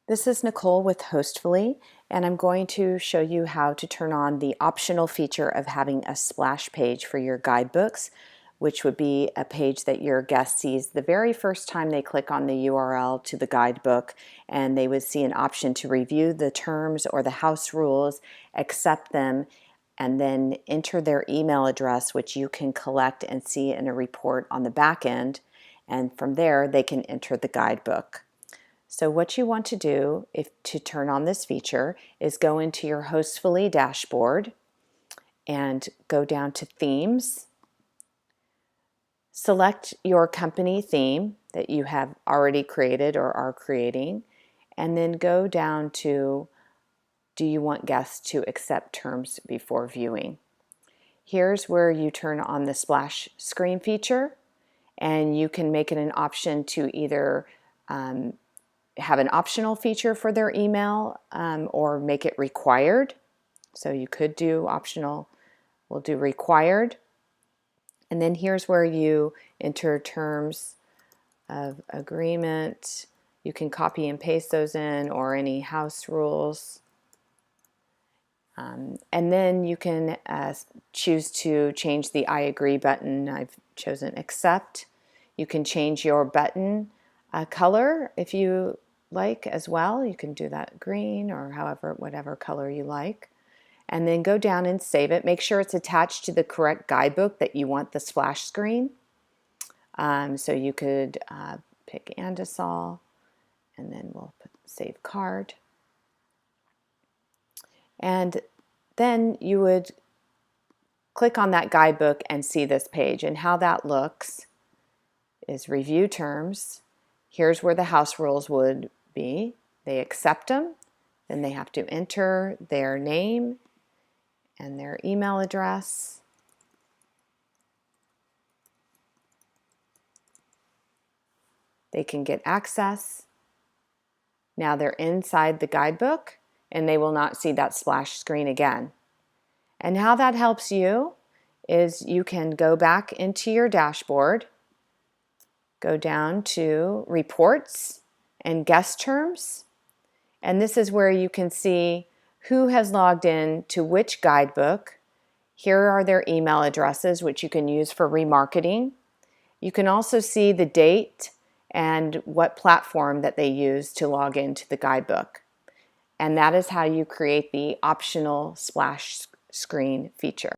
This is Nicole with Hostfully, and I'm going to show you how to turn on the optional feature of having a splash page for your guidebooks, which would be a page that your guest sees the very first time they click on the URL to the guidebook, and they would see an option to review the terms or the house rules, accept them, and then enter their email address, which you can collect and see in a report on the back end, and from there they can enter the guidebook. So what you want to do to turn on this feature is go into your Hostfully dashboard and go down to Themes. Select your company theme that you have already created or are creating, and then go down to do you want guests to accept terms before viewing. Here's where you turn on the splash screen feature, and you can make it an option to either have an optional feature for their email or make it required. So you could do optional, we'll do required. And then here's where you enter terms of agreement. You can copy and paste those in, or any house rules. And then you can choose to change the I agree button. I've chosen accept. You can change your button color if you like as well. You can do that green or whatever color you like. And then go down and save it. Make sure it's attached to the correct guidebook that you want the splash screen. So you could pick Andesol, and then we'll put save card. And then you would click on that guidebook and see this page. And how that looks is review terms. Here's where the house rules would be. They accept them, then they have to enter their name and their email address. They can get access. Now they're inside the guidebook and they will not see that splash screen again. And how that helps you is you can go back into your dashboard, go down to reports and guest terms, and this is where you can see who has logged in to which guidebook. Here are their email addresses, which you can use for remarketing. You can also see the date and what platform that they use to log into the guidebook. And that is how you create the optional splash screen feature.